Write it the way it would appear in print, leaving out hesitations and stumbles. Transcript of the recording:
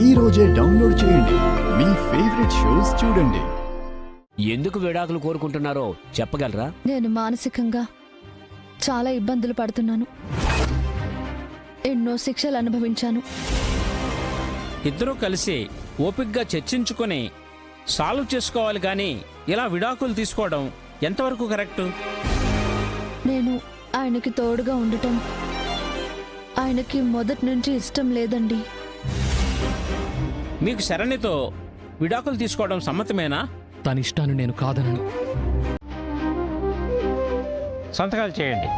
ఈ రోజే డౌన్లోడ్ చేయండి. మీ ఫేవరెట్ షోస్ చూడండి. ఎందుకు విడాకులు కోరుకుంటున్నారో చెప్పగలరా? నేను మానసికంగా చాలా ఇబ్బందులు పడుతున్నాను. ఎన్నో శిక్షలు అనుభవించాను. ఇద్దరూ కలిసి ఓపికగా చర్చించుకొని సాల్వ్ చేసుకోవాలి కానీ ఇలా విడాకులు తీసుకోవడం ఎంతవరకు కరెక్టు? నేను ఆయనకి తోడుగా ఉండటం ఆయనకి మొదటి నుంచి ఇష్టం లేదండి. మీకు శరణితో విడాకులు తీసుకోవడం సమ్మతమేనా? తన ఇష్టాన్ని నేను కాదనను. సంతకాలు చేయండి.